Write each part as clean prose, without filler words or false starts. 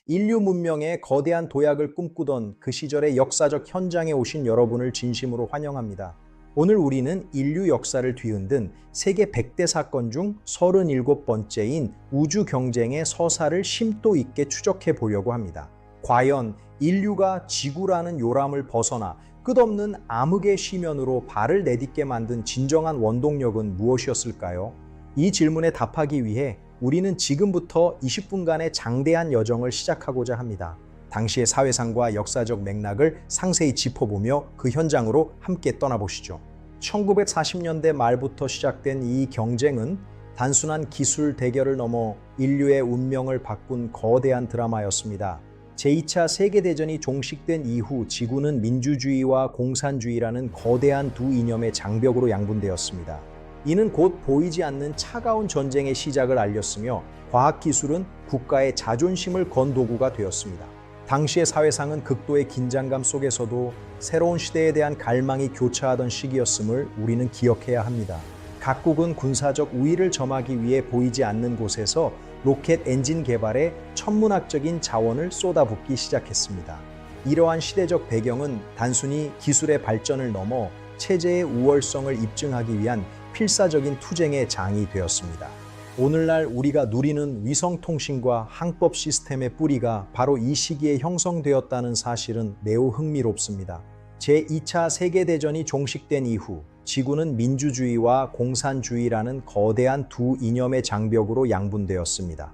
인류 문명의 거대한 도약을 꿈꾸던 그 시절의 역사적 현장에 오신 여러분을 진심으로 환영합니다. 오늘 우리는 인류 역사를 뒤흔든 세계 100대 사건 중 37번째인 우주 경쟁의 서사를 심도 있게 추적해 보려고 합니다. 과연 인류가 지구라는 요람을 벗어나 끝없는 암흑의 시면으로 발을 내딛게 만든 진정한 원동력은 무엇이었을까요? 이 질문에 답하기 위해 우리는 지금부터 20분간의 장대한 여정을 시작하고자 합니다. 당시의 사회상과 역사적 맥락을 상세히 짚어보며 그 현장으로 함께 떠나보시죠. 1940년대 말부터 시작된 이 경쟁은 단순한 기술 대결을 넘어 인류의 운명을 바꾼 거대한 드라마였습니다. 제2차 세계대전이 종식된 이후 지구는 민주주의와 공산주의라는 거대한 두 이념의 장벽으로 양분되었습니다. 이는 곧 보이지 않는 차가운 전쟁의 시작을 알렸으며 과학기술은 국가의 자존심을 건 도구가 되었습니다. 당시의 사회상은 극도의 긴장감 속에서도 새로운 시대에 대한 갈망이 교차하던 시기였음을 우리는 기억해야 합니다. 각국은 군사적 우위를 점하기 위해 보이지 않는 곳에서 로켓 엔진 개발에 천문학적인 자원을 쏟아붓기 시작했습니다. 이러한 시대적 배경은 단순히 기술의 발전을 넘어 체제의 우월성을 입증하기 위한 필사적인 투쟁의 장이 되었습니다. 오늘날 우리가 누리는 위성통신과 항법 시스템의 뿌리가 바로 이 시기에 형성되었다는 사실은 매우 흥미롭습니다. 제2차 세계대전이 종식된 이후 지구는 민주주의와 공산주의라는 거대한 두 이념의 장벽으로 양분되었습니다.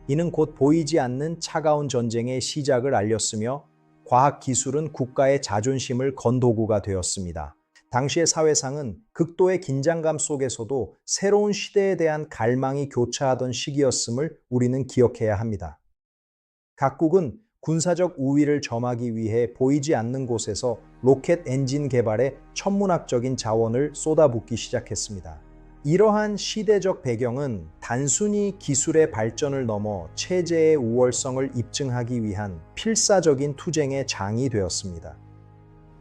이는 곧 보이지 않는 차가운 전쟁의 시작을 알렸으며 과학기술은 국가의 자존심을 건 도구가 되었습니다. 당시의 사회상은 극도의 긴장감 속에서도 새로운 시대에 대한 갈망이 교차하던 시기였음을 우리는 기억해야 합니다. 각국은 군사적 우위를 점하기 위해 보이지 않는 곳에서 로켓 엔진 개발에 천문학적인 자원을 쏟아붓기 시작했습니다. 이러한 시대적 배경은 단순히 기술의 발전을 넘어 체제의 우월성을 입증하기 위한 필사적인 투쟁의 장이 되었습니다.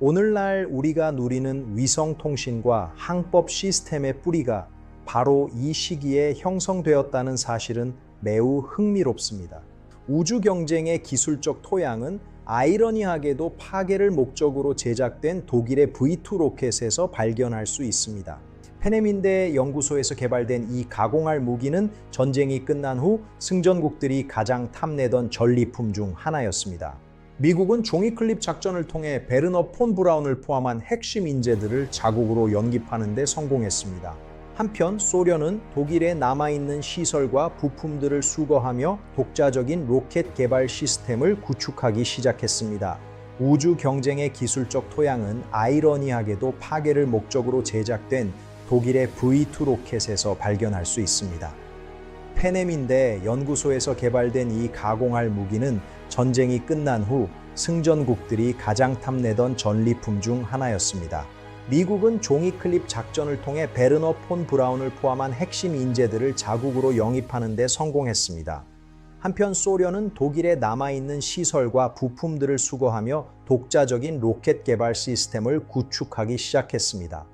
오늘날 우리가 누리는 위성통신과 항법 시스템의 뿌리가 바로 이 시기에 형성되었다는 사실은 매우 흥미롭습니다. 우주 경쟁의 기술적 토양은 아이러니하게도 파괴를 목적으로 제작된 독일의 V2 로켓에서 발견할 수 있습니다. 페네민대 연구소에서 개발된 이 가공할 무기는 전쟁이 끝난 후 승전국들이 가장 탐내던 전리품 중 하나였습니다. 미국은 종이클립 작전을 통해 베르너 폰 브라운을 포함한 핵심 인재들을 자국으로 영입하는 데 성공했습니다. 한편 소련은 독일에 남아있는 시설과 부품들을 수거하며 독자적인 로켓 개발 시스템을 구축하기 시작했습니다. 우주 경쟁의 기술적 토양은 아이러니하게도 파괴를 목적으로 제작된 독일의 V2 로켓에서 발견할 수 있습니다. 페네민대 연구소에서 개발된 이 가공할 무기는 전쟁이 끝난 후 승전국들이 가장 탐내던 전리품 중 하나였습니다. 미국은 종이클립 작전을 통해 베르너 폰 브라운을 포함한 핵심 인재들을 자국으로 영입하는 데 성공했습니다. 한편 소련은 독일에 남아있는 시설과 부품들을 수거하며 독자적인 로켓 개발 시스템을 구축하기 시작했습니다.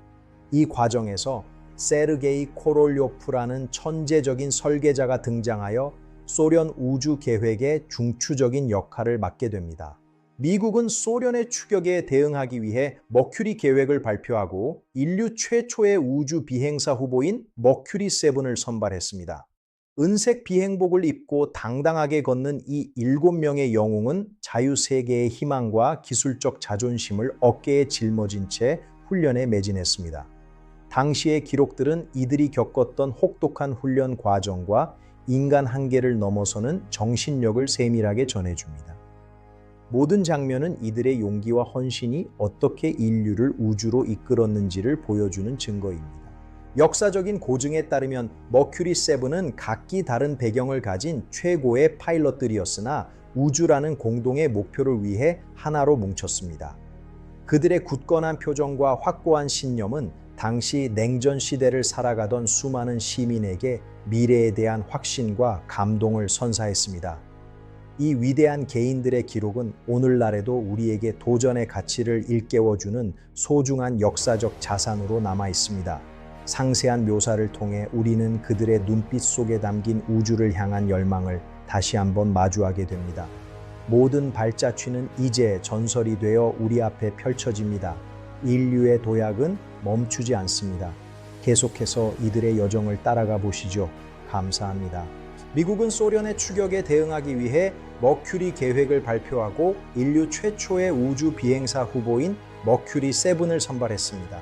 이 과정에서 세르게이 코롤요프라는 천재적인 설계자가 등장하여 소련 우주 계획의 중추적인 역할을 맡게 됩니다. 미국은 소련의 추격에 대응하기 위해 머큐리 계획을 발표하고 인류 최초의 우주 비행사 후보인 머큐리 7을 선발했습니다. 은색 비행복을 입고 당당하게 걷는 이 7명의 영웅은 자유세계의 희망과 기술적 자존심을 어깨에 짊어진 채 훈련에 매진했습니다. 당시의 기록들은 이들이 겪었던 혹독한 훈련 과정과 인간 한계를 넘어서는 정신력을 세밀하게 전해줍니다. 모든 장면은 이들의 용기와 헌신이 어떻게 인류를 우주로 이끌었는지를 보여주는 증거입니다. 역사적인 고증에 따르면 머큐리 7은 각기 다른 배경을 가진 최고의 파일럿들이었으나 우주라는 공동의 목표를 위해 하나로 뭉쳤습니다. 그들의 굳건한 표정과 확고한 신념은 당시 냉전 시대를 살아가던 수많은 시민에게 미래에 대한 확신과 감동을 선사했습니다. 이 위대한 개인들의 기록은 오늘날에도 우리에게 도전의 가치를 일깨워주는 소중한 역사적 자산으로 남아 있습니다. 상세한 묘사를 통해 우리는 그들의 눈빛 속에 담긴 우주를 향한 열망을 다시 한번 마주하게 됩니다. 모든 발자취는 이제 전설이 되어 우리 앞에 펼쳐집니다. 인류의 도약은 멈추지 않습니다. 계속해서 이들의 여정을 따라가 보시죠. 감사합니다. 미국은 소련의 추격에 대응하기 위해 머큐리 계획을 발표하고 인류 최초의 우주 비행사 후보인 머큐리 7을 선발했습니다.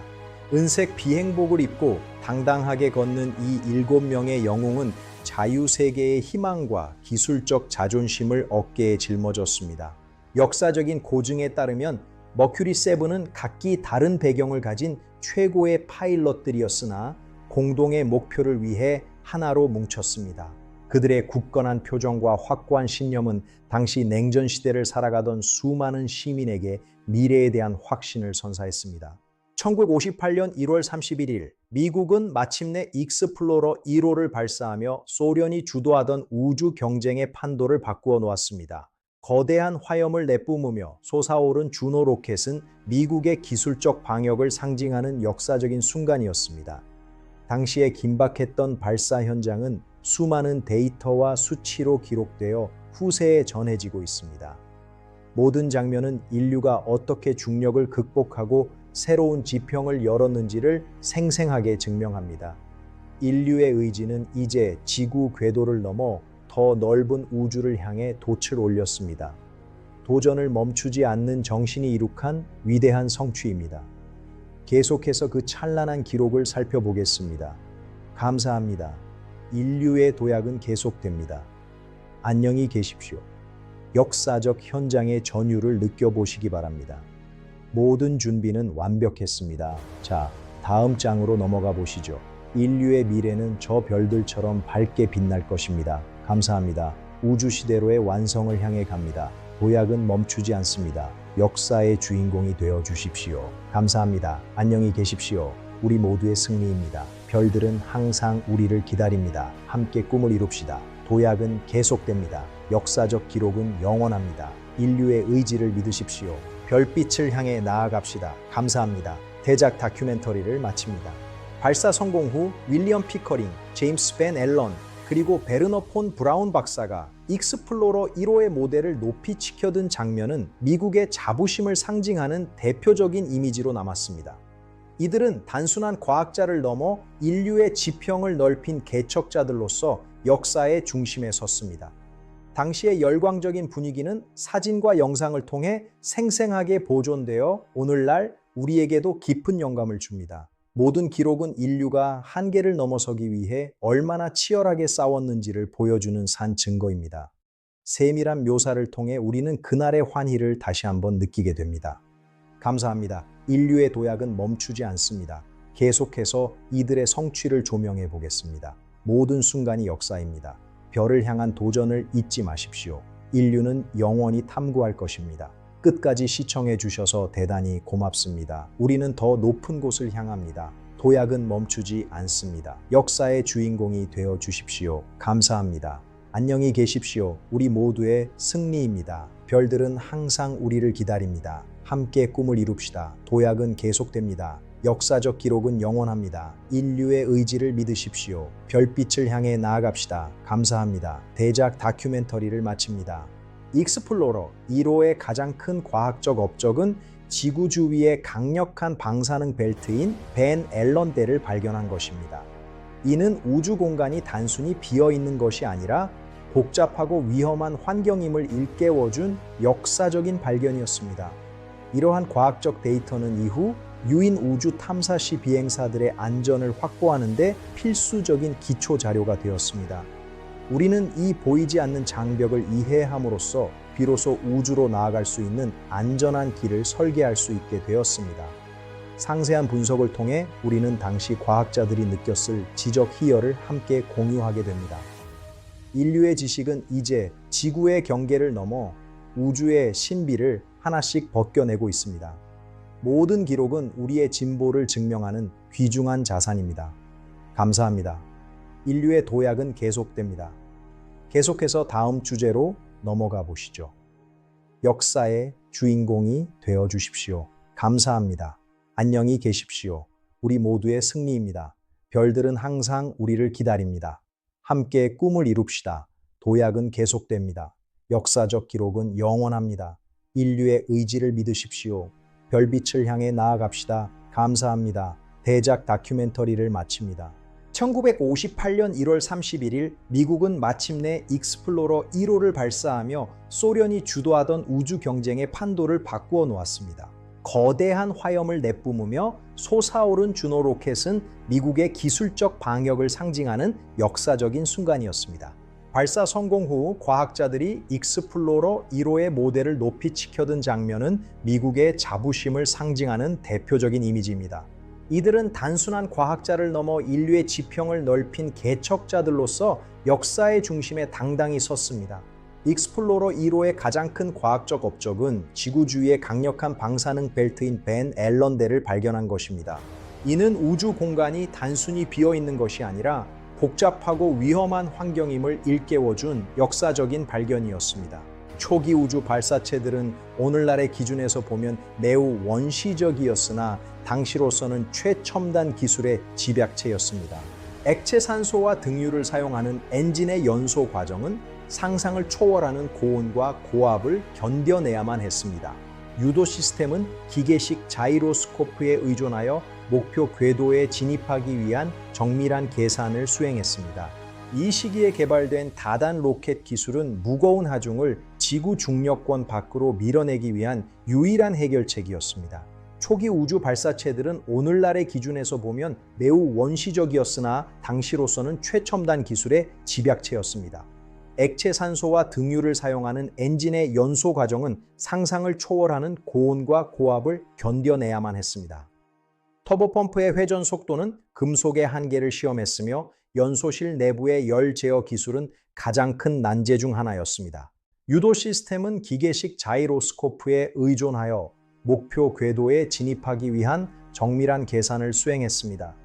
은색 비행복을 입고 당당하게 걷는 이 7명의 영웅은 자유세계의 희망과 기술적 자존심을 어깨에 짊어졌습니다. 역사적인 고증에 따르면 머큐리 7은 각기 다른 배경을 가진 최고의 파일럿들이었으나 공동의 목표를 위해 하나로 뭉쳤습니다. 그들의 굳건한 표정과 확고한 신념은 당시 냉전 시대를 살아가던 수많은 시민에게 미래에 대한 확신을 선사했습니다. 1958년 1월 31일 미국은 마침내 익스플로러 1호를 발사하며 소련이 주도하던 우주 경쟁의 판도를 바꾸어 놓았습니다. 거대한 화염을 내뿜으며 솟아오른 주노 로켓은 미국의 기술적 방역을 상징하는 역사적인 순간이었습니다. 당시에 긴박했던 발사 현장은 수많은 데이터와 수치로 기록되어 후세에 전해지고 있습니다. 모든 장면은 인류가 어떻게 중력을 극복하고 새로운 지평을 열었는지를 생생하게 증명합니다. 인류의 의지는 이제 지구 궤도를 넘어 더 넓은 우주를 향해 돛을 올렸습니다. 도전을 멈추지 않는 정신이 이룩한 위대한 성취입니다. 계속해서 그 찬란한 기록을 살펴보겠습니다. 감사합니다. 인류의 도약은 계속됩니다. 안녕히 계십시오. 역사적 현장의 전율을 느껴보시기 바랍니다. 모든 준비는 완벽했습니다. 자, 다음 장으로 넘어가 보시죠. 인류의 미래는 저 별들처럼 밝게 빛날 것입니다. 감사합니다. 우주시대로의 완성을 향해 갑니다. 도약은 멈추지 않습니다. 역사의 주인공이 되어 주십시오. 감사합니다. 안녕히 계십시오. 우리 모두의 승리입니다. 별들은 항상 우리를 기다립니다. 함께 꿈을 이룹시다. 도약은 계속됩니다. 역사적 기록은 영원합니다. 인류의 의지를 믿으십시오. 별빛을 향해 나아갑시다. 감사합니다. 대작 다큐멘터리를 마칩니다. 발사 성공 후 윌리엄 피커링, 제임스 벤 앨런, 그리고 베르너 폰 브라운 박사가 익스플로러 1호의 모델을 높이 치켜든 장면은 미국의 자부심을 상징하는 대표적인 이미지로 남았습니다. 이들은 단순한 과학자를 넘어 인류의 지평을 넓힌 개척자들로서 역사의 중심에 섰습니다. 당시의 열광적인 분위기는 사진과 영상을 통해 생생하게 보존되어 오늘날 우리에게도 깊은 영감을 줍니다. 모든 기록은 인류가 한계를 넘어서기 위해 얼마나 치열하게 싸웠는지를 보여주는 산 증거입니다. 세밀한 묘사를 통해 우리는 그날의 환희를 다시 한번 느끼게 됩니다. 감사합니다. 인류의 도약은 멈추지 않습니다. 계속해서 이들의 성취를 조명해 보겠습니다. 모든 순간이 역사입니다. 별을 향한 도전을 잊지 마십시오. 인류는 영원히 탐구할 것입니다. 끝까지 시청해 주셔서 대단히 고맙습니다. 우리는 더 높은 곳을 향합니다. 도약은 멈추지 않습니다. 역사의 주인공이 되어 주십시오. 감사합니다. 안녕히 계십시오. 우리 모두의 승리입니다. 별들은 항상 우리를 기다립니다. 함께 꿈을 이룹시다. 도약은 계속됩니다. 역사적 기록은 영원합니다. 인류의 의지를 믿으십시오. 별빛을 향해 나아갑시다. 감사합니다. 대작 다큐멘터리를 마칩니다. 익스플로러 1호의 가장 큰 과학적 업적은 지구 주위의 강력한 방사능 벨트인 벤 앨런대를 발견한 것입니다. 이는 우주 공간이 단순히 비어 있는 것이 아니라 복잡하고 위험한 환경임을 일깨워준 역사적인 발견이었습니다. 이러한 과학적 데이터는 이후 유인 우주 탐사 시 비행사들의 안전을 확보하는 데 필수적인 기초 자료가 되었습니다. 우리는 이 보이지 않는 장벽을 이해함으로써 비로소 우주로 나아갈 수 있는 안전한 길을 설계할 수 있게 되었습니다. 상세한 분석을 통해 우리는 당시 과학자들이 느꼈을 지적 희열을 함께 공유하게 됩니다. 인류의 지식은 이제 지구의 경계를 넘어 우주의 신비를 하나씩 벗겨내고 있습니다. 모든 기록은 우리의 진보를 증명하는 귀중한 자산입니다. 감사합니다. 인류의 도약은 계속됩니다. 계속해서 다음 주제로 넘어가 보시죠. 역사의 주인공이 되어 주십시오. 감사합니다. 안녕히 계십시오. 우리 모두의 승리입니다. 별들은 항상 우리를 기다립니다. 함께 꿈을 이룹시다. 도약은 계속됩니다. 역사적 기록은 영원합니다. 인류의 의지를 믿으십시오. 별빛을 향해 나아갑시다. 감사합니다. 대작 다큐멘터리를 마칩니다. 1958년 1월 31일 미국은 마침내 익스플로러 1호를 발사하며 소련이 주도하던 우주 경쟁의 판도를 바꾸어 놓았습니다. 거대한 화염을 내뿜으며 솟아오른 주노 로켓은 미국의 기술적 방역을 상징하는 역사적인 순간이었습니다. 발사 성공 후 과학자들이 익스플로러 1호의 모델을 높이 치켜든 장면은 미국의 자부심을 상징하는 대표적인 이미지입니다. 이들은 단순한 과학자를 넘어 인류의 지평을 넓힌 개척자들로서 역사의 중심에 당당히 섰습니다. 익스플로러 1호의 가장 큰 과학적 업적은 지구 주위의 강력한 방사능 벨트인 벤 앨런대를 발견한 것입니다. 이는 우주 공간이 단순히 비어 있는 것이 아니라 복잡하고 위험한 환경임을 일깨워준 역사적인 발견이었습니다. 초기 우주 발사체들은 오늘날의 기준에서 보면 매우 원시적이었으나 당시로서는 최첨단 기술의 집약체였습니다. 액체 산소와 등유를 사용하는 엔진의 연소 과정은 상상을 초월하는 고온과 고압을 견뎌내야만 했습니다. 유도 시스템은 기계식 자이로스코프에 의존하여 목표 궤도에 진입하기 위한 정밀한 계산을 수행했습니다. 이 시기에 개발된 다단 로켓 기술은 무거운 하중을 지구 중력권 밖으로 밀어내기 위한 유일한 해결책이었습니다. 초기 우주 발사체들은 오늘날의 기준에서 보면 매우 원시적이었으나 당시로서는 최첨단 기술의 집약체였습니다. 액체 산소와 등유를 사용하는 엔진의 연소 과정은 상상을 초월하는 고온과 고압을 견뎌내야만 했습니다. 터보펌프의 회전 속도는 금속의 한계를 시험했으며 연소실 내부의 열 제어 기술은 가장 큰 난제 중 하나였습니다. 유도 시스템은 기계식 자이로스코프에 의존하여 목표 궤도에 진입하기 위한 정밀한 계산을 수행했습니다.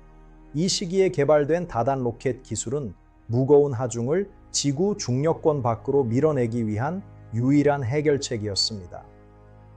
이 시기에 개발된 다단 로켓 기술은 무거운 하중을 지구 중력권 밖으로 밀어내기 위한 유일한 해결책이었습니다.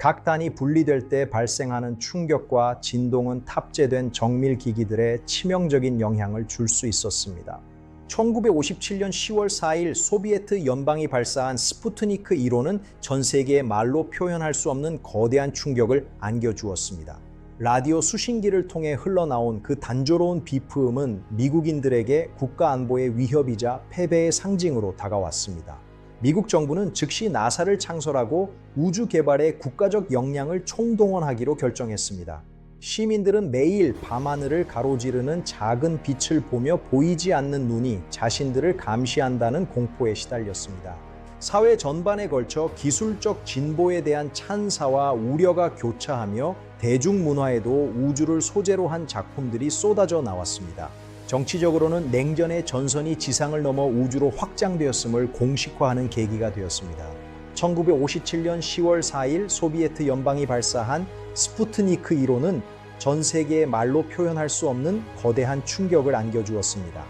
각 단이 분리될 때 발생하는 충격과 진동은 탑재된 정밀 기기들에 치명적인 영향을 줄 수 있었습니다. 1957년 10월 4일 소비에트 연방이 발사한 스푸트니크 1호는 전 세계에 말로 표현할 수 없는 거대한 충격을 안겨주었습니다. 라디오 수신기를 통해 흘러나온 그 단조로운 비프음은 미국인들에게 국가 안보의 위협이자 패배의 상징으로 다가왔습니다. 미국 정부는 즉시 나사를 창설하고 우주 개발에 국가적 역량을 총동원하기로 결정했습니다. 시민들은 매일 밤하늘을 가로지르는 작은 빛을 보며 보이지 않는 눈이 자신들을 감시한다는 공포에 시달렸습니다. 사회 전반에 걸쳐 기술적 진보에 대한 찬사와 우려가 교차하며 대중문화에도 우주를 소재로 한 작품들이 쏟아져 나왔습니다. 정치적으로는 냉전의 전선이 지상을 넘어 우주로 확장되었음을 공식화하는 계기가 되었습니다. 1957년 10월 4일 소비에트 연방이 발사한 스푸트니크 1호는 전 세계에 말로 표현할 수 없는 거대한 충격을 안겨주었습니다.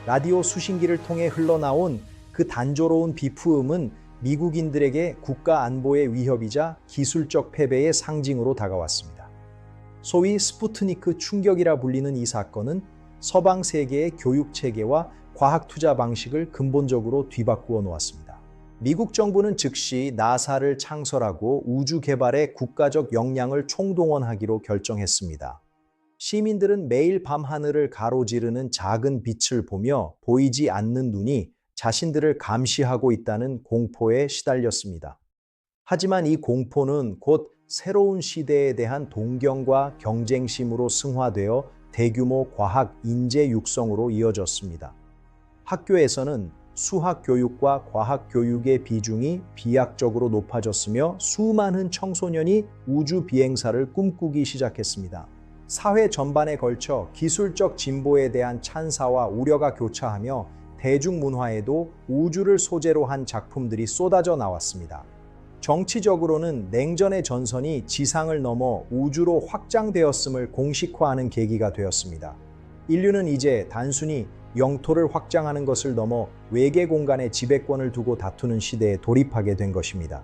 라디오 수신기를 통해 흘러나온 그 단조로운 비프음은 미국인들에게 국가 안보의 위협이자 기술적 패배의 상징으로 다가왔습니다. 소위 스푸트니크 충격이라 불리는 이 사건은 서방 세계의 교육 체계와 과학 투자 방식을 근본적으로 뒤바꾸어 놓았습니다. 미국 정부는 즉시 나사를 창설하고 우주 개발에 국가적 역량을 총동원하기로 결정했습니다. 시민들은 매일 밤하늘을 가로지르는 작은 빛을 보며 보이지 않는 눈이 자신들을 감시하고 있다는 공포에 시달렸습니다. 하지만 이 공포는 곧 새로운 시대에 대한 동경과 경쟁심으로 승화되어 대규모 과학 인재 육성으로 이어졌습니다. 학교에서는 수학 교육과 과학 교육의 비중이 비약적으로 높아졌으며 수많은 청소년이 우주 비행사를 꿈꾸기 시작했습니다. 사회 전반에 걸쳐 기술적 진보에 대한 찬사와 우려가 교차하며 대중문화에도 우주를 소재로 한 작품들이 쏟아져 나왔습니다. 정치적으로는 냉전의 전선이 지상을 넘어 우주로 확장되었음을 공식화하는 계기가 되었습니다. 인류는 이제 단순히 영토를 확장하는 것을 넘어 외계 공간의 지배권을 두고 다투는 시대에 돌입하게 된 것입니다.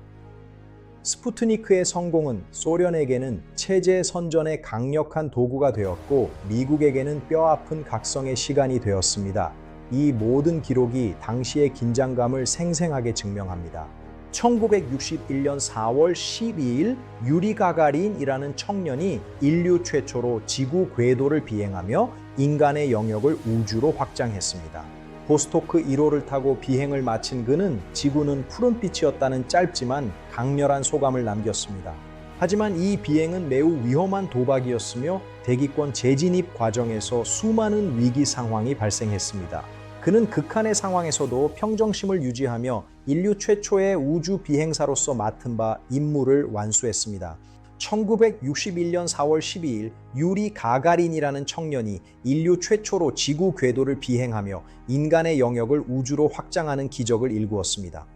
스푸트니크의 성공은 소련에게는 체제 선전의 강력한 도구가 되었고 미국에게는 뼈아픈 각성의 시간이 되었습니다. 이 모든 기록이 당시의 긴장감을 생생하게 증명합니다. 1961년 4월 12일 유리 가가린이라는 청년이 인류 최초로 지구 궤도를 비행하며 인간의 영역을 우주로 확장했습니다. 보스토크 1호를 타고 비행을 마친 그는 지구는 푸른빛이었다는 짧지만 강렬한 소감을 남겼습니다. 하지만 이 비행은 매우 위험한 도박이었으며 대기권 재진입 과정에서 수많은 위기 상황이 발생했습니다. 그는 극한의 상황에서도 평정심을 유지하며 인류 최초의 우주 비행사로서 맡은 바 임무를 완수했습니다. 1961년 4월 12일 유리 가가린이라는 청년이 인류 최초로 지구 궤도를 비행하며 인간의 영역을 우주로 확장하는 기적을 일구었습니다.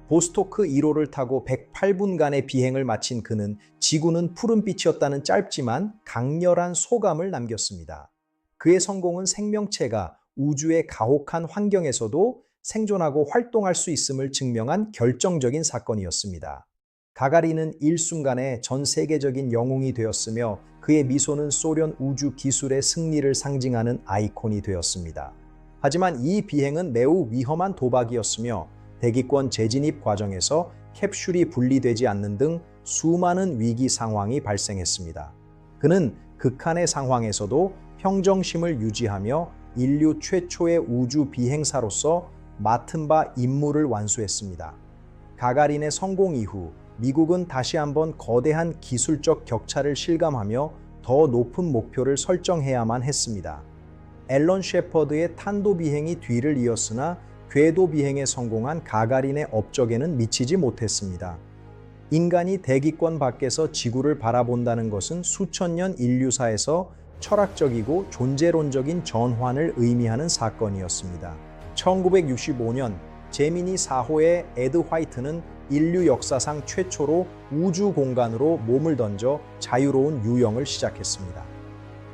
보스토크 1호를 타고 108분간의 비행을 마친 그는 지구는 푸른빛이었다는 짧지만 강렬한 소감을 남겼습니다. 그의 성공은 생명체가 우주의 가혹한 환경에서도 생존하고 활동할 수 있음을 증명한 결정적인 사건이었습니다. 가가린은 일순간에 전 세계적인 영웅이 되었으며 그의 미소는 소련 우주 기술의 승리를 상징하는 아이콘이 되었습니다. 하지만 이 비행은 매우 위험한 도박이었으며 대기권 재진입 과정에서 캡슐이 분리되지 않는 등 수많은 위기 상황이 발생했습니다. 그는 극한의 상황에서도 평정심을 유지하며 인류 최초의 우주 비행사로서 맡은 바 임무를 완수했습니다. 가가린의 성공 이후 미국은 다시 한번 거대한 기술적 격차를 실감하며 더 높은 목표를 설정해야만 했습니다. 앨런 셰퍼드의 탄도 비행이 뒤를 이었으나 궤도 비행에 성공한 가가린의 업적에는 미치지 못했습니다. 인간이 대기권 밖에서 지구를 바라본다는 것은 수천 년 인류사에서 철학적이고 존재론적인 전환을 의미하는 사건이었습니다. 1965년 제미니 4호의 에드 화이트는 인류 역사상 최초로 우주 공간으로 몸을 던져 자유로운 유영을 시작했습니다.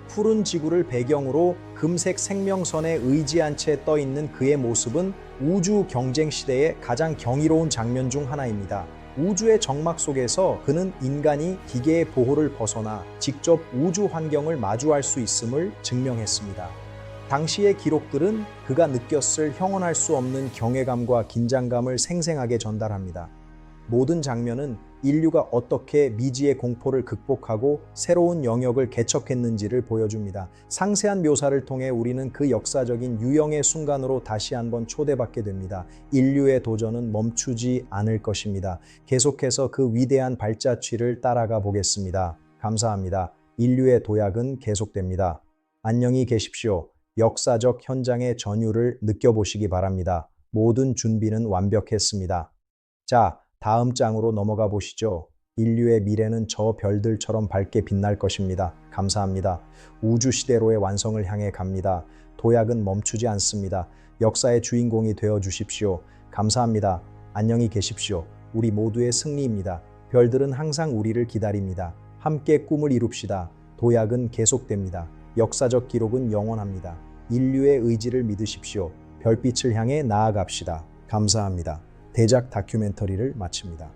푸른 지구를 배경으로 금색 생명선에 의지한 채 떠있는 그의 모습은 우주 경쟁 시대의 가장 경이로운 장면 중 하나입니다. 우주의 정막 속에서 그는 인간이 기계의 보호를 벗어나 직접 우주 환경을 마주할 수 있음을 증명했습니다. 당시의 기록들은 그가 느꼈을 형언할 수 없는 경외감과 긴장감을 생생하게 전달합니다. 모든 장면은 인류가 어떻게 미지의 공포를 극복하고 새로운 영역을 개척했는지를 보여줍니다. 상세한 묘사를 통해 우리는 그 역사적인 유영의 순간으로 다시 한번 초대받게 됩니다. 인류의 도전은 멈추지 않을 것입니다. 계속해서 그 위대한 발자취를 따라가 보겠습니다. 감사합니다. 인류의 도약은 계속됩니다. 안녕히 계십시오. 역사적 현장의 전율을 느껴보시기 바랍니다. 모든 준비는 완벽했습니다. 자, 다음 장으로 넘어가 보시죠. 인류의 미래는 저 별들처럼 밝게 빛날 것입니다. 감사합니다. 우주 시대로의 완성을 향해 갑니다. 도약은 멈추지 않습니다. 역사의 주인공이 되어 주십시오. 감사합니다. 안녕히 계십시오. 우리 모두의 승리입니다. 별들은 항상 우리를 기다립니다. 함께 꿈을 이룹시다. 도약은 계속됩니다. 역사적 기록은 영원합니다. 인류의 의지를 믿으십시오. 별빛을 향해 나아갑시다. 감사합니다. 대작 다큐멘터리를 마칩니다.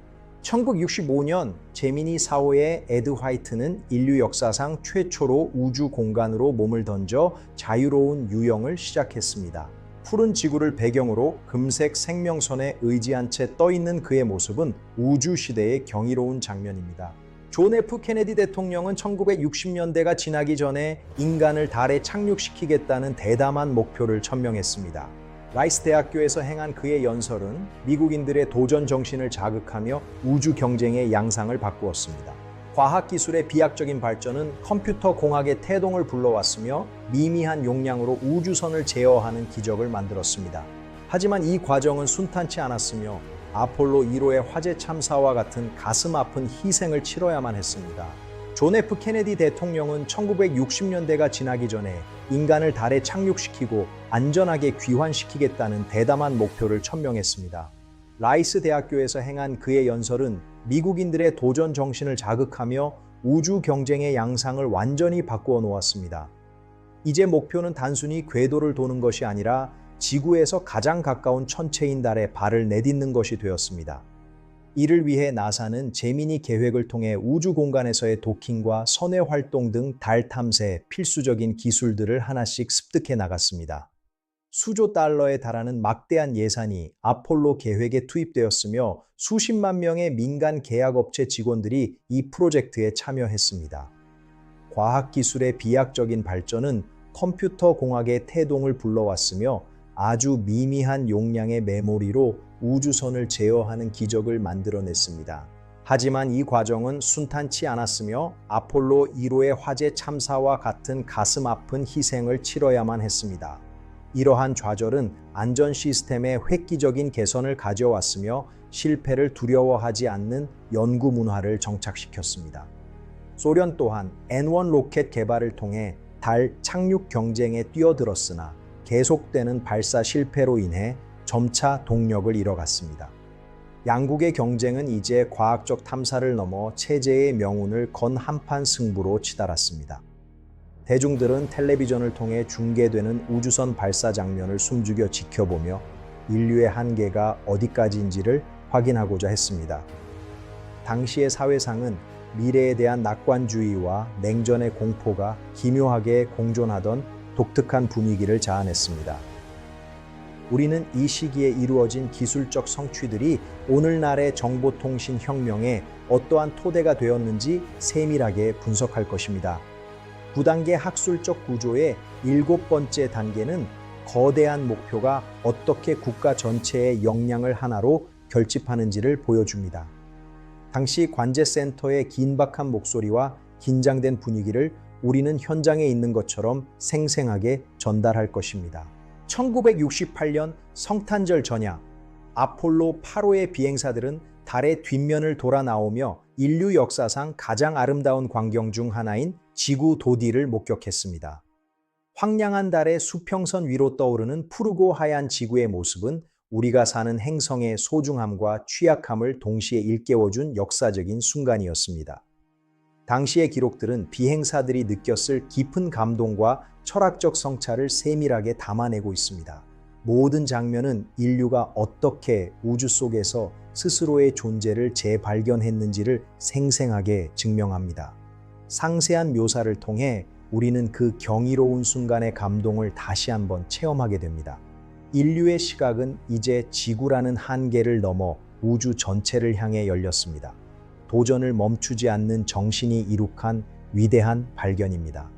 1965년 제미니 4호의 에드 화이트는 인류 역사상 최초로 우주 공간으로 몸을 던져 자유로운 유영을 시작했습니다. 푸른 지구를 배경으로 금색 생명선에 의지한 채 떠있는 그의 모습은 우주 시대의 경이로운 장면입니다. 존 F 케네디 대통령은 1960년대가 지나기 전에 인간을 달에 착륙시키겠다는 대담한 목표를 천명했습니다. 라이스 대학교에서 행한 그의 연설은 미국인들의 도전 정신을 자극하며 우주 경쟁의 양상을 바꾸었습니다. 과학기술의 비약적인 발전은 컴퓨터 공학의 태동을 불러왔으며 미미한 용량으로 우주선을 제어하는 기적을 만들었습니다. 하지만 이 과정은 순탄치 않았으며 아폴로 1호의 화재 참사와 같은 가슴 아픈 희생을 치러야만 했습니다. 존 F 케네디 대통령은 1960년대가 지나기 전에 인간을 달에 착륙시키고 안전하게 귀환시키겠다는 대담한 목표를 천명했습니다. 라이스 대학교에서 행한 그의 연설은 미국인들의 도전 정신을 자극하며 우주 경쟁의 양상을 완전히 바꾸어 놓았습니다. 이제 목표는 단순히 궤도를 도는 것이 아니라 지구에서 가장 가까운 천체인 달에 발을 내딛는 것이 되었습니다. 이를 위해 나사는 제미니 계획을 통해 우주 공간에서의 도킹과 선외 활동 등 달 탐사에 필수적인 기술들을 하나씩 습득해 나갔습니다. 수조 달러에 달하는 막대한 예산이 아폴로 계획에 투입되었으며 수십만 명의 민간 계약업체 직원들이 이 프로젝트에 참여했습니다. 과학기술의 비약적인 발전은 컴퓨터 공학의 태동을 불러왔으며 아주 미미한 용량의 메모리로 우주선을 제어하는 기적을 만들어냈습니다. 하지만 이 과정은 순탄치 않았으며 아폴로 1호의 화재 참사와 같은 가슴 아픈 희생을 치러야만 했습니다. 이러한 좌절은 안전 시스템의 획기적인 개선을 가져왔으며 실패를 두려워하지 않는 연구 문화를 정착시켰습니다. 소련 또한 N1 로켓 개발을 통해 달 착륙 경쟁에 뛰어들었으나 계속되는 발사 실패로 인해 점차 동력을 잃어갔습니다. 양국의 경쟁은 이제 과학적 탐사를 넘어 체제의 명운을 건 한판 승부로 치달았습니다. 대중들은 텔레비전을 통해 중계되는 우주선 발사 장면을 숨죽여 지켜보며 인류의 한계가 어디까지인지를 확인하고자 했습니다. 당시의 사회상은 미래에 대한 낙관주의와 냉전의 공포가 기묘하게 공존하던 독특한 분위기를 자아냈습니다. 우리는 이 시기에 이루어진 기술적 성취들이 오늘날의 정보통신 혁명에 어떠한 토대가 되었는지 세밀하게 분석할 것입니다. 9단계 학술적 구조의 7번째 단계는 거대한 목표가 어떻게 국가 전체의 역량을 하나로 결집하는지를 보여줍니다. 당시 관제센터의 긴박한 목소리와 긴장된 분위기를 우리는 현장에 있는 것처럼 생생하게 전달할 것입니다. 1968년 성탄절 전야, 아폴로 8호의 비행사들은 달의 뒷면을 돌아 나오며 인류 역사상 가장 아름다운 광경 중 하나인 지구 도디를 목격했습니다. 황량한 달의 수평선 위로 떠오르는 푸르고 하얀 지구의 모습은 우리가 사는 행성의 소중함과 취약함을 동시에 일깨워준 역사적인 순간이었습니다. 당시의 기록들은 비행사들이 느꼈을 깊은 감동과 철학적 성찰을 세밀하게 담아내고 있습니다. 모든 장면은 인류가 어떻게 우주 속에서 스스로의 존재를 재발견했는지를 생생하게 증명합니다. 상세한 묘사를 통해 우리는 그 경이로운 순간의 감동을 다시 한번 체험하게 됩니다. 인류의 시각은 이제 지구라는 한계를 넘어 우주 전체를 향해 열렸습니다. 도전을 멈추지 않는 정신이 이룩한 위대한 발견입니다.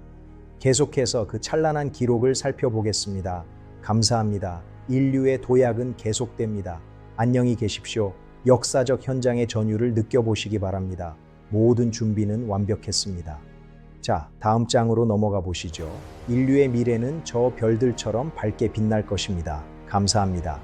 계속해서 그 찬란한 기록을 살펴보겠습니다. 감사합니다. 인류의 도약은 계속됩니다. 안녕히 계십시오. 역사적 현장의 전율을 느껴보시기 바랍니다. 모든 준비는 완벽했습니다. 자, 다음 장으로 넘어가 보시죠. 인류의 미래는 저 별들처럼 밝게 빛날 것입니다. 감사합니다.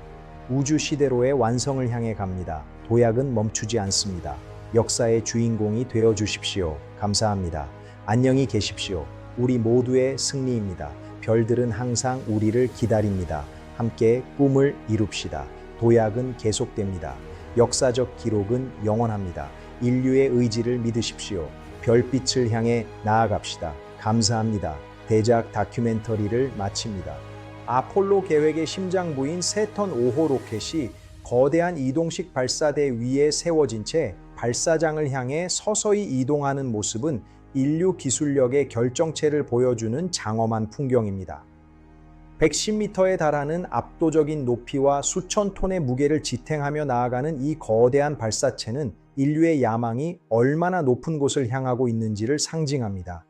우주 시대로의 완성을 향해 갑니다. 도약은 멈추지 않습니다. 역사의 주인공이 되어 주십시오. 감사합니다. 안녕히 계십시오. 우리 모두의 승리입니다. 별들은 항상 우리를 기다립니다. 함께 꿈을 이룹시다. 도약은 계속됩니다. 역사적 기록은 영원합니다. 인류의 의지를 믿으십시오. 별빛을 향해 나아갑시다. 감사합니다. 대작 다큐멘터리를 마칩니다. 아폴로 계획의 심장부인 세턴 5호 로켓이 거대한 이동식 발사대 위에 세워진 채 발사장을 향해 서서히 이동하는 모습은 인류 기술력의 결정체를 보여주는 장엄한 풍경입니다. 110m에 달하는 압도적인 높이와 수천 톤의 무게를 지탱하며 나아가는 이 거대한 발사체는 인류의 야망이 얼마나 높은 곳을 향하고 있는지를 상징합니다.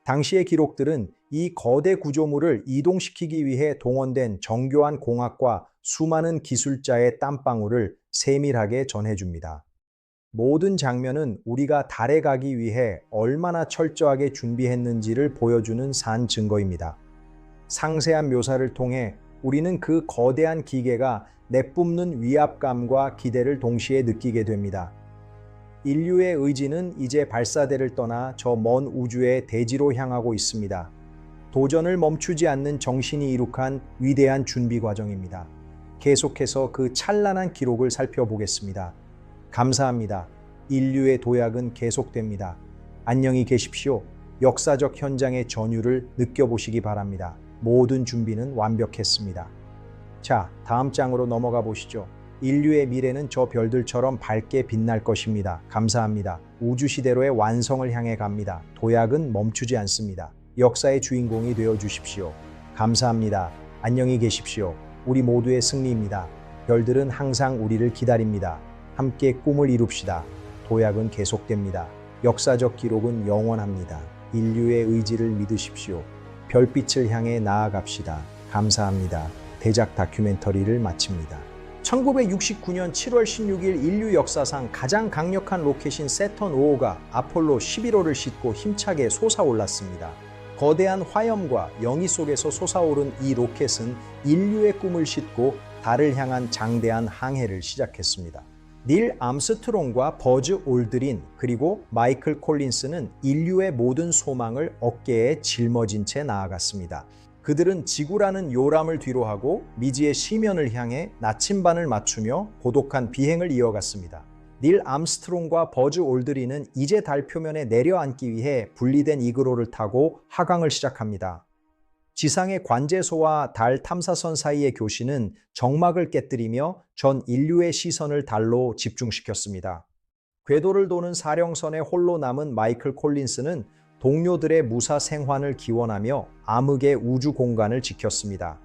당시의 기록들은 이 거대 구조물을 이동시키기 위해 동원된 정교한 공학과 수많은 기술자의 땀방울을 세밀하게 전해줍니다. 모든 장면은 우리가 달에 가기 위해 얼마나 철저하게 준비했는지를 보여주는 산 증거입니다. 상세한 묘사를 통해 우리는 그 거대한 기계가 내뿜는 위압감과 기대를 동시에 느끼게 됩니다. 인류의 의지는 이제 발사대를 떠나 저 먼 우주의 대지로 향하고 있습니다. 도전을 멈추지 않는 정신이 이룩한 위대한 준비 과정입니다. 계속해서 그 찬란한 기록을 살펴보겠습니다. 감사합니다. 인류의 도약은 계속됩니다. 안녕히 계십시오. 역사적 현장의 전율을 느껴보시기 바랍니다. 모든 준비는 완벽했습니다. 자, 다음 장으로 넘어가 보시죠. 인류의 미래는 저 별들처럼 밝게 빛날 것입니다. 감사합니다. 우주시대로의 완성을 향해 갑니다. 도약은 멈추지 않습니다. 역사의 주인공이 되어 주십시오. 감사합니다. 안녕히 계십시오. 우리 모두의 승리입니다. 별들은 항상 우리를 기다립니다. 함께 꿈을 이룹시다. 도약은 계속됩니다. 역사적 기록은 영원합니다. 인류의 의지를 믿으십시오. 별빛을 향해 나아갑시다. 감사합니다. 대작 다큐멘터리를 마칩니다. 1969년 7월 16일 인류 역사상 가장 강력한 로켓인 세턴 5호가 아폴로 11호를 싣고 힘차게 솟아올랐습니다. 거대한 화염과 영희 속에서 솟아오른 이 로켓은 인류의 꿈을 싣고 달을 향한 장대한 항해를 시작했습니다. 닐 암스트롱과 버즈 올드린 그리고 마이클 콜린스는 인류의 모든 소망을 어깨에 짊어진 채 나아갔습니다. 그들은 지구라는 요람을 뒤로하고 미지의 시면을 향해 나침반을 맞추며 고독한 비행을 이어갔습니다. 닐 암스트롱과 버즈 올드린은 이제 달 표면에 내려앉기 위해 분리된 이그로를 타고 하강을 시작합니다. 지상의 관제소와 달 탐사선 사이의 교신은 정막을 깨뜨리며 전 인류의 시선을 달로 집중시켰습니다. 궤도를 도는 사령선에 홀로 남은 마이클 콜린스는 동료들의 무사 생還을 기원하며 암흑의 우주 공간을 지켰습니다.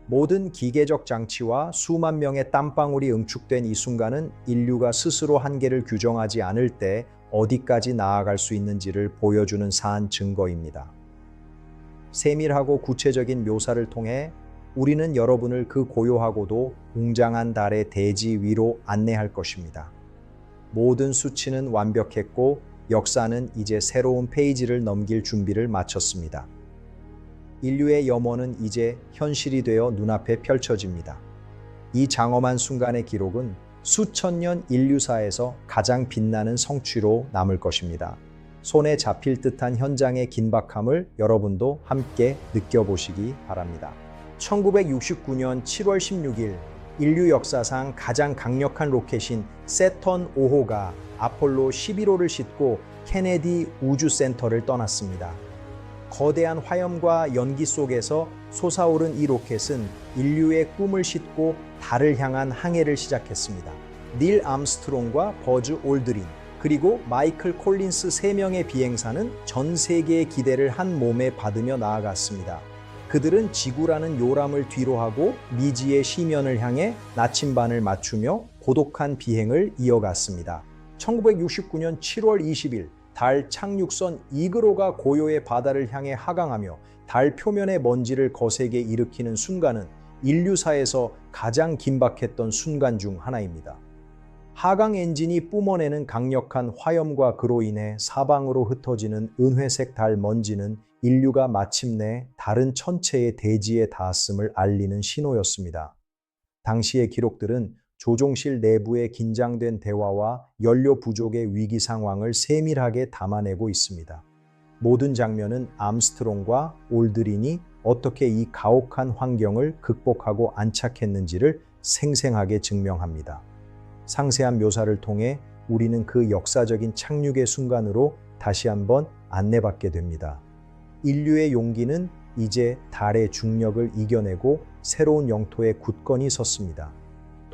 모든 기계적 장치와 수만 명의 땀방울이 응축된 이 순간은 인류가 스스로 한계를 규정하지 않을 때 어디까지 나아갈 수 있는지를 보여주는 산 증거입니다. 세밀하고 구체적인 묘사를 통해 우리는 여러분을 그 고요하고도 웅장한 달의 대지 위로 안내할 것입니다. 모든 수치는 완벽했고 역사는 이제 새로운 페이지를 넘길 준비를 마쳤습니다. 인류의 염원은 이제 현실이 되어 눈앞에 펼쳐집니다. 이 장엄한 순간의 기록은 수천 년 인류사에서 가장 빛나는 성취로 남을 것입니다. 손에 잡힐 듯한 현장의 긴박함을 여러분도 함께 느껴보시기 바랍니다. 1969년 7월 16일 인류 역사상 가장 강력한 로켓인 세턴 5호가 아폴로 11호를 싣고 케네디 우주센터를 떠났습니다. 거대한 화염과 연기 속에서 솟아오른 이 로켓은 인류의 꿈을 싣고 달을 향한 항해를 시작했습니다. 닐 암스트롱과 버즈 올드린 그리고 마이클 콜린스 3명의 비행사는 전 세계의 기대를 한 몸에 받으며 나아갔습니다. 그들은 지구라는 요람을 뒤로하고 미지의 시면을 향해 나침반을 맞추며 고독한 비행을 이어갔습니다. 1969년 7월 20일 달 착륙선 이그로가 고요의 바다를 향해 하강하며 달 표면의 먼지를 거세게 일으키는 순간은 인류사에서 가장 긴박했던 순간 중 하나입니다. 하강 엔진이 뿜어내는 강력한 화염과 그로 인해 사방으로 흩어지는 은회색 달 먼지는 인류가 마침내 다른 천체의 대지에 닿았음을 알리는 신호였습니다. 당시의 기록들은 조종실 내부의 긴장된 대화와 연료 부족의 위기 상황을 세밀하게 담아내고 있습니다. 모든 장면은 암스트롱과 올드린이 어떻게 이 가혹한 환경을 극복하고 안착했는지를 생생하게 증명합니다. 상세한 묘사를 통해 우리는 그 역사적인 착륙의 순간으로 다시 한번 안내받게 됩니다. 인류의 용기는 이제 달의 중력을 이겨내고 새로운 영토에 굳건히 섰습니다.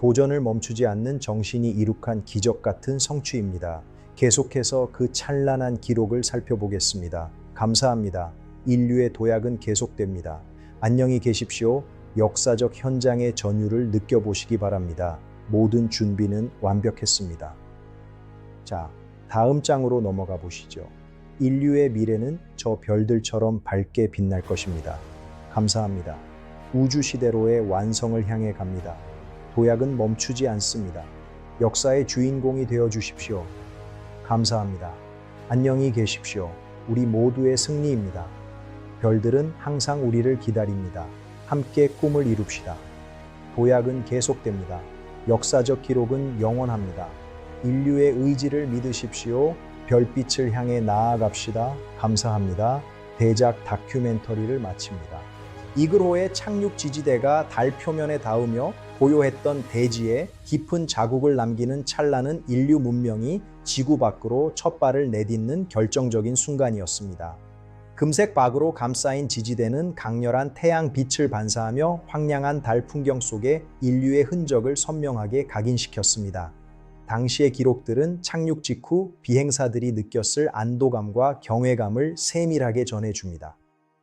도전을 멈추지 않는 정신이 이룩한 기적 같은 성취입니다. 계속해서 그 찬란한 기록을 살펴보겠습니다. 감사합니다. 인류의 도약은 계속됩니다. 안녕히 계십시오. 역사적 현장의 전율을 느껴보시기 바랍니다. 모든 준비는 완벽했습니다. 자, 다음 장으로 넘어가 보시죠. 인류의 미래는 저 별들처럼 밝게 빛날 것입니다. 감사합니다. 우주 시대로의 완성을 향해 갑니다. 도약은 멈추지 않습니다. 역사의 주인공이 되어 주십시오. 감사합니다. 안녕히 계십시오. 우리 모두의 승리입니다. 별들은 항상 우리를 기다립니다. 함께 꿈을 이룹시다. 도약은 계속됩니다. 역사적 기록은 영원합니다. 인류의 의지를 믿으십시오. 별빛을 향해 나아갑시다. 감사합니다. 대작 다큐멘터리를 마칩니다. 이그로의 착륙 지지대가 달 표면에 닿으며 고요했던 대지에 깊은 자국을 남기는 찰나는 인류 문명이 지구 밖으로 첫 발을 내딛는 결정적인 순간이었습니다. 금색 박으로 감싸인 지지대는 강렬한 태양 빛을 반사하며 황량한 달 풍경 속에 인류의 흔적을 선명하게 각인시켰습니다. 당시의 기록들은 착륙 직후 비행사들이 느꼈을 안도감과 경외감을 세밀하게 전해줍니다.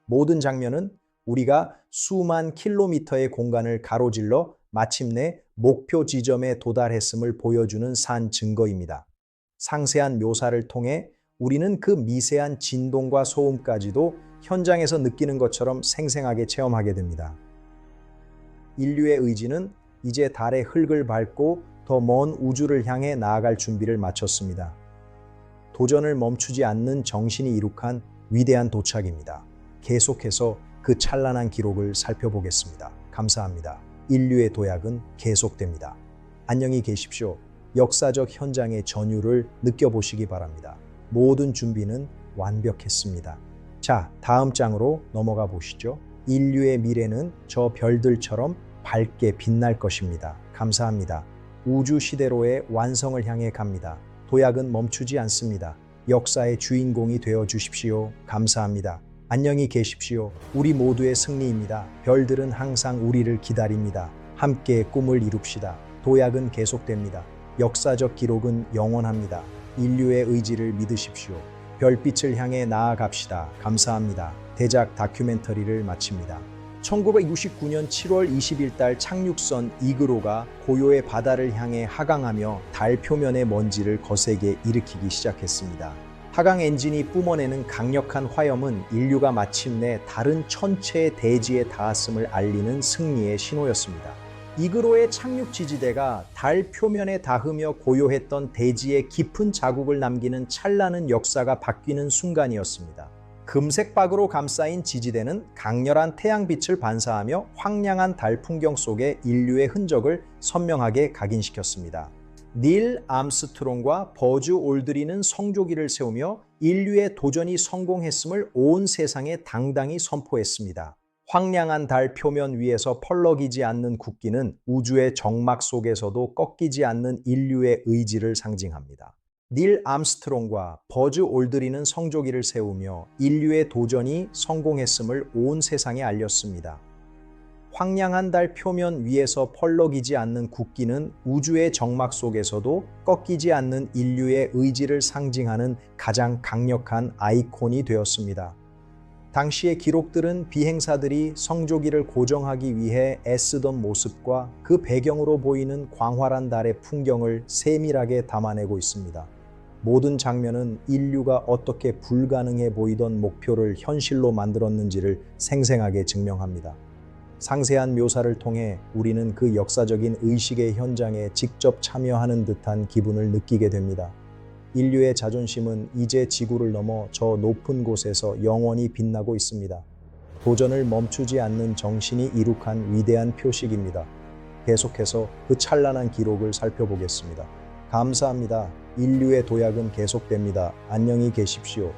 모든 장면은 우리가 수만 킬로미터의 공간을 가로질러 마침내 목표 지점에 도달했음을 보여주는 산 증거입니다. 상세한 묘사를 통해 우리는 그 미세한 진동과 소음까지도 현장에서 느끼는 것처럼 생생하게 체험하게 됩니다. 인류의 의지는 이제 달의 흙을 밟고 더 먼 우주를 향해 나아갈 준비를 마쳤습니다. 도전을 멈추지 않는 정신이 이룩한 위대한 도착입니다. 계속해서 그 찬란한 기록을 살펴보겠습니다. 감사합니다. 인류의 도약은 계속됩니다. 안녕히 계십시오. 역사적 현장의 전율을 느껴보시기 바랍니다. 모든 준비는 완벽했습니다. 자, 다음 장으로 넘어가 보시죠. 인류의 미래는 저 별들처럼 밝게 빛날 것입니다. 감사합니다. 우주 시대로의 완성을 향해 갑니다. 도약은 멈추지 않습니다. 역사의 주인공이 되어 주십시오. 감사합니다. 안녕히 계십시오. 우리 모두의 승리입니다. 별들은 항상 우리를 기다립니다. 함께 꿈을 이룹시다. 도약은 계속됩니다. 역사적 기록은 영원합니다. 인류의 의지를 믿으십시오. 별빛을 향해 나아갑시다. 감사합니다. 대작 다큐멘터리를 마칩니다. 1969년 7월 20일 달 착륙선 이그로가 고요의 바다를 향해 하강하며 달 표면의 먼지를 거세게 일으키기 시작했습니다. 하강 엔진이 뿜어내는 강력한 화염은 인류가 마침내 다른 천체의 대지에 닿았음을 알리는 승리의 신호였습니다. 이그로의 착륙 지지대가 달 표면에 닿으며 고요했던 대지에 깊은 자국을 남기는 찬란한 역사가 바뀌는 순간이었습니다. 금색박으로 감싸인 지지대는 강렬한 태양빛을 반사하며 황량한 달 풍경 속에 인류의 흔적을 선명하게 각인시켰습니다. 닐 암스트롱과 버즈 올드린은 성조기를 세우며 인류의 도전이 성공했음을 온 세상에 당당히 선포했습니다. 황량한 달 표면 위에서 펄럭이지 않는 국기는 우주의 정막 속에서도 꺾이지 않는 인류의 의지를 상징합니다. 닐 암스트롱과 버즈 올드린은 성조기를 세우며 인류의 도전이 성공했음을 온 세상에 알렸습니다. 황량한 달 표면 위에서 펄럭이지 않는 국기는 우주의 정막 속에서도 꺾이지 않는 인류의 의지를 상징하는 가장 강력한 아이콘이 되었습니다. 당시의 기록들은 비행사들이 성조기를 고정하기 위해 애쓰던 모습과 그 배경으로 보이는 광활한 달의 풍경을 세밀하게 담아내고 있습니다. 모든 장면은 인류가 어떻게 불가능해 보이던 목표를 현실로 만들었는지를 생생하게 증명합니다. 상세한 묘사를 통해 우리는 그 역사적인 의식의 현장에 직접 참여하는 듯한 기분을 느끼게 됩니다. 인류의 자존심은 이제 지구를 넘어 저 높은 곳에서 영원히 빛나고 있습니다. 도전을 멈추지 않는 정신이 이룩한 위대한 표식입니다. 계속해서 그 찬란한 기록을 살펴보겠습니다. 감사합니다. 인류의 도약은 계속됩니다. 안녕히 계십시오.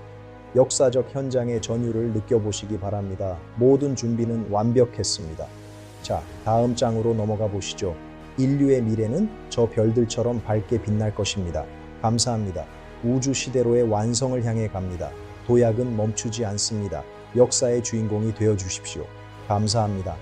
역사적 현장의 전율을 느껴보시기 바랍니다. 모든 준비는 완벽했습니다. 자, 다음 장으로 넘어가 보시죠. 인류의 미래는 저 별들처럼 밝게 빛날 것입니다. 감사합니다. 우주 시대로의 완성을 향해 갑니다. 도약은 멈추지 않습니다. 역사의 주인공이 되어 주십시오. 감사합니다.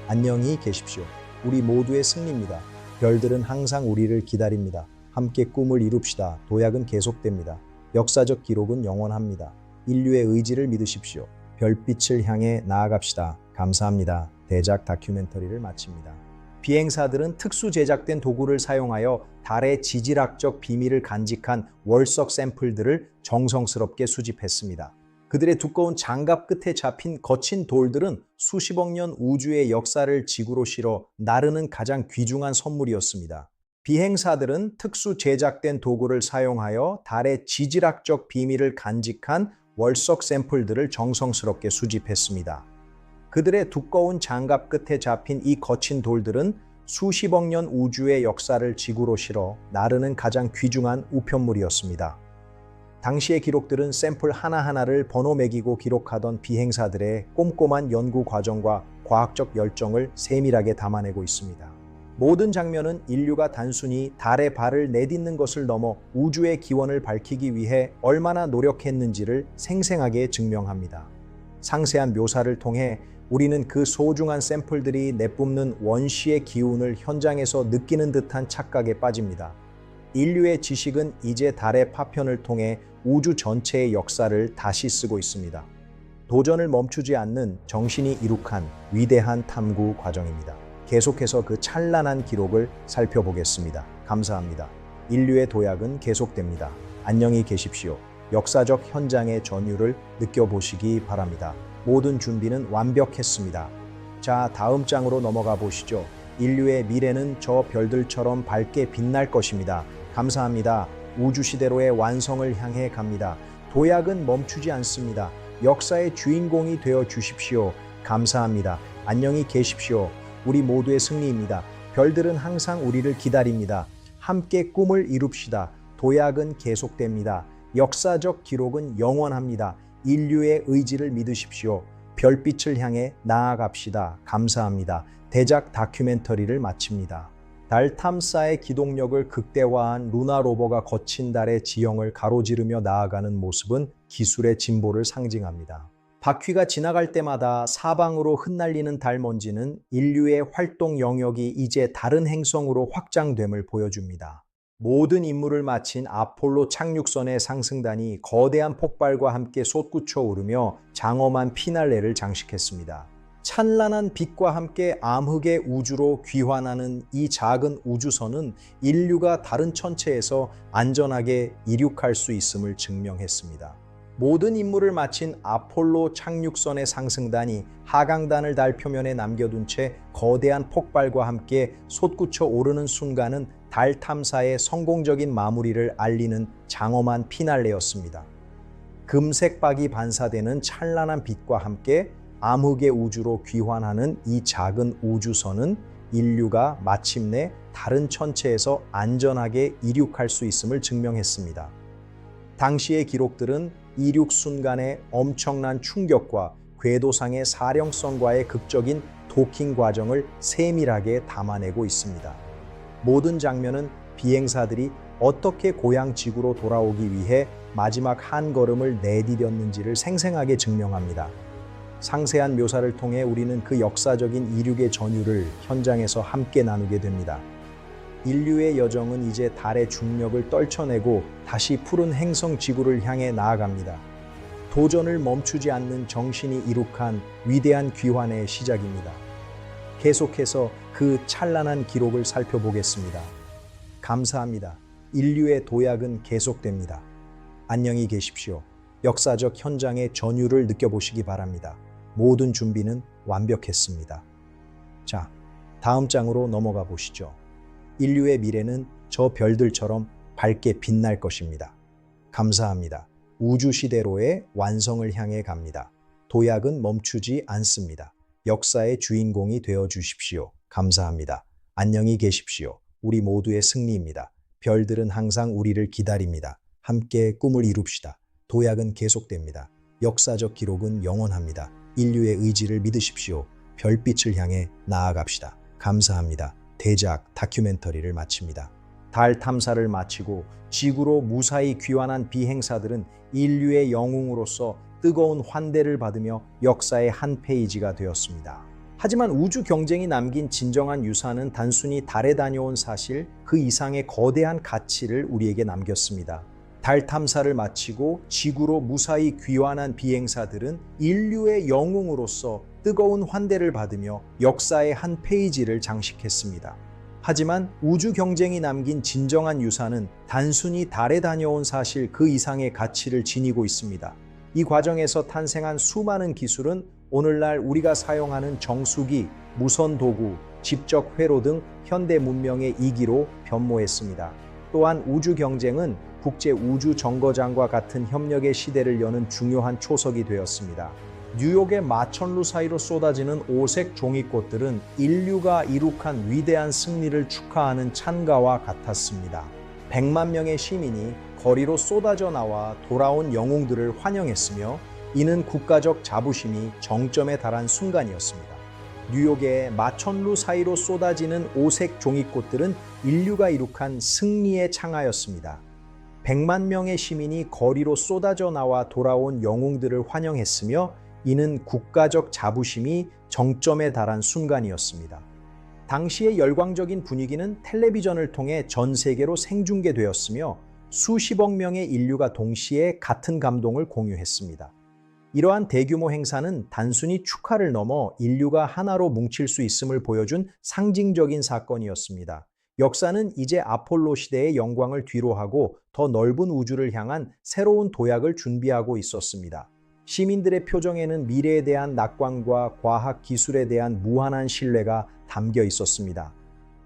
안녕히 계십시오. 우리 모두의 승리입니다. 별들은 항상 우리를 기다립니다. 함께 꿈을 이룹시다. 도약은 계속됩니다. 역사적 기록은 영원합니다. 인류의 의지를 믿으십시오. 별빛을 향해 나아갑시다. 감사합니다. 대작 다큐멘터리를 마칩니다. 비행사들은 특수 제작된 도구를 사용하여 달의 지질학적 비밀을 간직한 월석 샘플들을 정성스럽게 수집했습니다. 그들의 두꺼운 장갑 끝에 잡힌 거친 돌들은 수십억 년 우주의 역사를 지구로 실어 나르는 가장 귀중한 선물이었습니다. 비행사들은 특수 제작된 도구를 사용하여 달의 지질학적 비밀을 간직한 월석 샘플들을 정성스럽게 수집했습니다. 그들의 두꺼운 장갑 끝에 잡힌 이 거친 돌들은 수십억 년 우주의 역사를 지구로 실어 나르는 가장 귀중한 우편물이었습니다. 당시의 기록들은 샘플 하나하나를 번호 매기고 기록하던 비행사들의 꼼꼼한 연구 과정과 과학적 열정을 세밀하게 담아내고 있습니다. 모든 장면은 인류가 단순히 달에 발을 내딛는 것을 넘어 우주의 기원을 밝히기 위해 얼마나 노력했는지를 생생하게 증명합니다. 상세한 묘사를 통해 우리는 그 소중한 샘플들이 내뿜는 원시의 기운을 현장에서 느끼는 듯한 착각에 빠집니다. 인류의 지식은 이제 달의 파편을 통해 우주 전체의 역사를 다시 쓰고 있습니다. 도전을 멈추지 않는 정신이 이룩한 위대한 탐구 과정입니다. 계속해서 그 찬란한 기록을 살펴보겠습니다. 감사합니다. 인류의 도약은 계속됩니다. 안녕히 계십시오. 역사적 현장의 전율을 느껴보시기 바랍니다. 모든 준비는 완벽했습니다. 자, 다음 장으로 넘어가 보시죠. 인류의 미래는 저 별들처럼 밝게 빛날 것입니다. 감사합니다. 우주시대로의 완성을 향해 갑니다. 도약은 멈추지 않습니다. 역사의 주인공이 되어 주십시오. 감사합니다. 안녕히 계십시오. 우리 모두의 승리입니다. 별들은 항상 우리를 기다립니다. 함께 꿈을 이룹시다. 도약은 계속됩니다. 역사적 기록은 영원합니다. 인류의 의지를 믿으십시오. 별빛을 향해 나아갑시다. 감사합니다. 대작 다큐멘터리를 마칩니다. 달 탐사의 기동력을 극대화한 루나 로버가 거친 달의 지형을 가로지르며 나아가는 모습은 기술의 진보를 상징합니다. 바퀴가 지나갈 때마다 사방으로 흩날리는 달 먼지는 인류의 활동 영역이 이제 다른 행성으로 확장됨을 보여줍니다. 모든 임무를 마친 아폴로 착륙선의 상승단이 거대한 폭발과 함께 솟구쳐 오르며 장엄한 피날레를 장식했습니다. 찬란한 빛과 함께 암흑의 우주로 귀환하는 이 작은 우주선은 인류가 다른 천체에서 안전하게 이륙할 수 있음을 증명했습니다. 모든 임무를 마친 아폴로 착륙선의 상승단이 하강단을 달 표면에 남겨둔 채 거대한 폭발과 함께 솟구쳐 오르는 순간은 달 탐사의 성공적인 마무리를 알리는 장엄한 피날레였습니다. 금색박이 반사되는 찬란한 빛과 함께 암흑의 우주로 귀환하는 이 작은 우주선은 인류가 마침내 다른 천체에서 안전하게 이륙할 수 있음을 증명했습니다. 당시의 기록들은 이륙 순간의 엄청난 충격과 궤도상의 사령선과의 극적인 도킹 과정을 세밀하게 담아내고 있습니다. 모든 장면은 비행사들이 어떻게 고향 지구로 돌아오기 위해 마지막 한 걸음을 내디뎠는지를 생생하게 증명합니다. 상세한 묘사를 통해 우리는 그 역사적인 이륙의 전율을 현장에서 함께 나누게 됩니다. 인류의 여정은 이제 달의 중력을 떨쳐내고 다시 푸른 행성 지구를 향해 나아갑니다. 도전을 멈추지 않는 정신이 이룩한 위대한 귀환의 시작입니다. 계속해서 그 찬란한 기록을 살펴보겠습니다. 감사합니다. 인류의 도약은 계속됩니다. 안녕히 계십시오. 역사적 현장의 전율을 느껴보시기 바랍니다. 모든 준비는 완벽했습니다. 자, 다음 장으로 넘어가 보시죠. 인류의 미래는 저 별들처럼 밝게 빛날 것입니다. 감사합니다. 우주시대로의 완성을 향해 갑니다. 도약은 멈추지 않습니다. 역사의 주인공이 되어 주십시오. 감사합니다. 안녕히 계십시오. 우리 모두의 승리입니다. 별들은 항상 우리를 기다립니다. 함께 꿈을 이룹시다. 도약은 계속됩니다. 역사적 기록은 영원합니다. 인류의 의지를 믿으십시오. 별빛을 향해 나아갑시다. 감사합니다. 대작 다큐멘터리를 마칩니다. 달 탐사를 마치고 지구로 무사히 귀환한 비행사들은 인류의 영웅으로서 뜨거운 환대를 받으며 역사의 한 페이지가 되었습니다. 하지만 우주 경쟁이 남긴 진정한 유산은 단순히 달에 다녀온 사실 그 이상의 거대한 가치를 우리에게 남겼습니다. 달 탐사를 마치고 지구로 무사히 귀환한 비행사들은 인류의 영웅으로서 뜨거운 환대를 받으며 역사의 한 페이지를 장식했습니다. 하지만 우주 경쟁이 남긴 진정한 유산은 단순히 달에 다녀온 사실 그 이상의 가치를 지니고 있습니다. 이 과정에서 탄생한 수많은 기술은 오늘날 우리가 사용하는 정수기, 무선 도구, 집적 회로 등 현대 문명의 이기로 변모했습니다. 또한 우주 경쟁은 국제 우주 정거장과 같은 협력의 시대를 여는 중요한 초석이 되었습니다. 뉴욕의 마천루 사이로 쏟아지는 오색 종이꽃들은 인류가 이룩한 위대한 승리를 축하하는 찬가와 같았습니다. 100만 명의 시민이 거리로 쏟아져 나와 돌아온 영웅들을 환영했으며 이는 국가적 자부심이 정점에 달한 순간이었습니다. 뉴욕의 마천루 사이로 쏟아지는 오색 종이꽃들은 인류가 이룩한 승리의 창하였습니다. 100만 명의 시민이 거리로 쏟아져 나와 돌아온 영웅들을 환영했으며 이는 국가적 자부심이 정점에 달한 순간이었습니다. 당시의 열광적인 분위기는 텔레비전을 통해 전 세계로 생중계되었으며 수십억 명의 인류가 동시에 같은 감동을 공유했습니다. 이러한 대규모 행사는 단순히 축하를 넘어 인류가 하나로 뭉칠 수 있음을 보여준 상징적인 사건이었습니다. 역사는 이제 아폴로 시대의 영광을 뒤로하고 더 넓은 우주를 향한 새로운 도약을 준비하고 있었습니다. 시민들의 표정에는 미래에 대한 낙관과 과학 기술에 대한 무한한 신뢰가 담겨 있었습니다.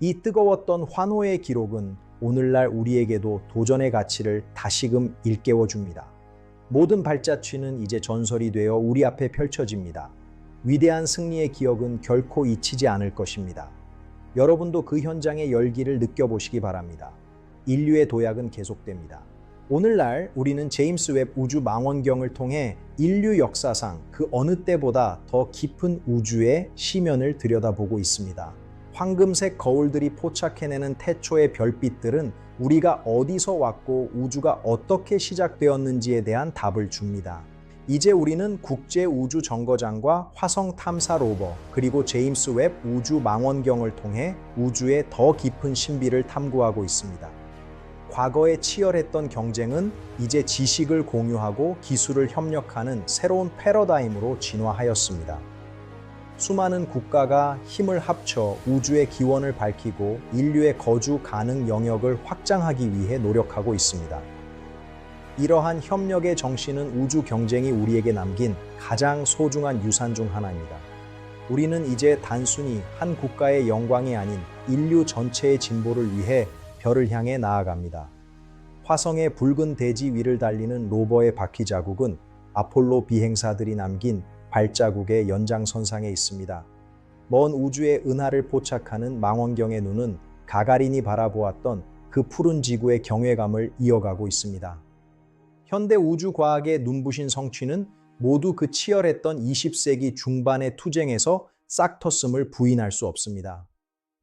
이 뜨거웠던 환호의 기록은 오늘날 우리에게도 도전의 가치를 다시금 일깨워 줍니다. 모든 발자취는 이제 전설이 되어 우리 앞에 펼쳐집니다. 위대한 승리의 기억은 결코 잊히지 않을 것입니다. 여러분도 그 현장의 열기를 느껴보시기 바랍니다. 인류의 도약은 계속됩니다. 오늘날 우리는 제임스 웹 우주 망원경을 통해 인류 역사상 그 어느 때보다 더 깊은 우주의 시면을 들여다보고 있습니다. 황금색 거울들이 포착해내는 태초의 별빛들은 우리가 어디서 왔고 우주가 어떻게 시작되었는지에 대한 답을 줍니다. 이제 우리는 국제우주정거장과 화성 탐사 로버, 그리고 제임스 웹 우주 망원경을 통해 우주의 더 깊은 신비를 탐구하고 있습니다. 과거에 치열했던 경쟁은 이제 지식을 공유하고 기술을 협력하는 새로운 패러다임으로 진화하였습니다. 수많은 국가가 힘을 합쳐 우주의 기원을 밝히고 인류의 거주 가능 영역을 확장하기 위해 노력하고 있습니다. 이러한 협력의 정신은 우주 경쟁이 우리에게 남긴 가장 소중한 유산 중 하나입니다. 우리는 이제 단순히 한 국가의 영광이 아닌 인류 전체의 진보를 위해 별을 향해 나아갑니다. 화성의 붉은 대지 위를 달리는 로버의 바퀴 자국은 아폴로 비행사들이 남긴 발자국의 연장선상에 있습니다. 먼 우주의 은하를 포착하는 망원경의 눈은 가가린이 바라보았던 그 푸른 지구의 경외감을 이어가고 있습니다. 현대 우주과학의 눈부신 성취는 모두 그 치열했던 20세기 중반의 투쟁에서 싹 텄음을 부인할 수 없습니다.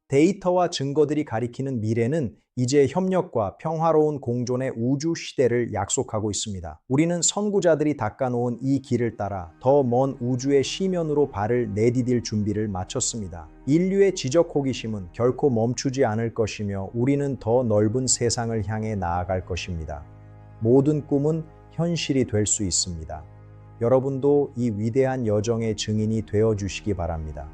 데이터와 증거들이 가리키는 미래는 이제 협력과 평화로운 공존의 우주 시대를 약속하고 있습니다. 우리는 선구자들이 닦아놓은 이 길을 따라 더 먼 우주의 시면으로 발을 내디딜 준비를 마쳤습니다. 인류의 지적 호기심은 결코 멈추지 않을 것이며 우리는 더 넓은 세상을 향해 나아갈 것입니다. 모든 꿈은 현실이 될 수 있습니다. 여러분도 이 위대한 여정의 증인이 되어 주시기 바랍니다.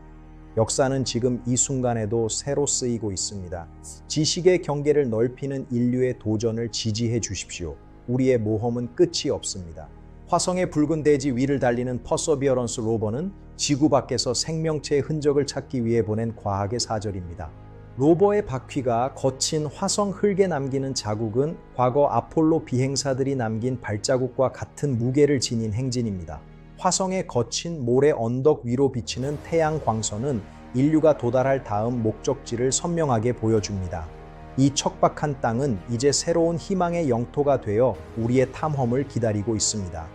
역사는 지금 이 순간에도 새로 쓰이고 있습니다. 지식의 경계를 넓히는 인류의 도전을 지지해 주십시오. 우리의 모험은 끝이 없습니다. 화성의 붉은 대지 위를 달리는 퍼서비어런스 로버는 지구 밖에서 생명체의 흔적을 찾기 위해 보낸 과학의 사절입니다. 로버의 바퀴가 거친 화성 흙에 남기는 자국은 과거 아폴로 비행사들이 남긴 발자국과 같은 무게를 지닌 행진입니다. 화성의 거친 모래 언덕 위로 비치는 태양 광선은 인류가 도달할 다음 목적지를 선명하게 보여줍니다. 이 척박한 땅은 이제 새로운 희망의 영토가 되어 우리의 탐험을 기다리고 있습니다.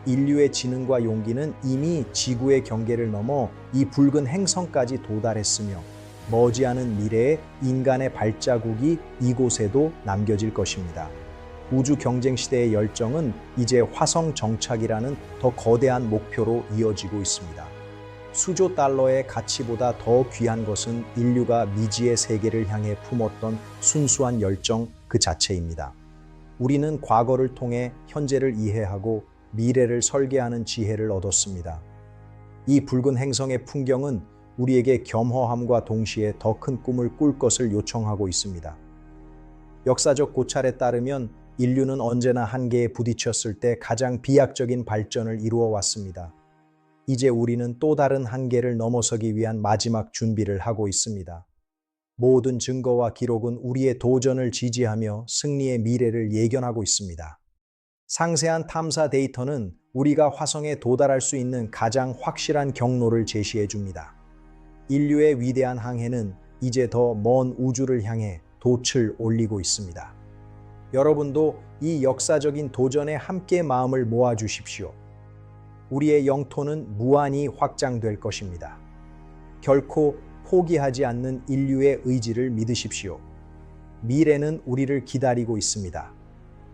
인류의 지능과 용기는 이미 지구의 경계를 넘어 이 붉은 행성까지 도달했으며 머지않은 미래에 인간의 발자국이 이곳에도 남겨질 것입니다. 우주 경쟁 시대의 열정은 이제 화성 정착이라는 더 거대한 목표로 이어지고 있습니다. 수조 달러의 가치보다 더 귀한 것은 인류가 미지의 세계를 향해 품었던 순수한 열정 그 자체입니다. 우리는 과거를 통해 현재를 이해하고 미래를 설계하는 지혜를 얻었습니다. 이 붉은 행성의 풍경은 우리에게 겸허함과 동시에 더 큰 꿈을 꿀 것을 요청하고 있습니다. 역사적 고찰에 따르면 인류는 언제나 한계에 부딪혔을 때 가장 비약적인 발전을 이루어 왔습니다. 이제 우리는 또 다른 한계를 넘어서기 위한 마지막 준비를 하고 있습니다. 모든 증거와 기록은 우리의 도전을 지지하며 승리의 미래를 예견하고 있습니다. 상세한 탐사 데이터는 우리가 화성에 도달할 수 있는 가장 확실한 경로를 제시해 줍니다. 인류의 위대한 항해는 이제 더 먼 우주를 향해 돛을 올리고 있습니다. 여러분도 이 역사적인 도전에 함께 마음을 모아 주십시오. 우리의 영토는 무한히 확장될 것입니다. 결코 포기하지 않는 인류의 의지를 믿으십시오. 미래는 우리를 기다리고 있습니다.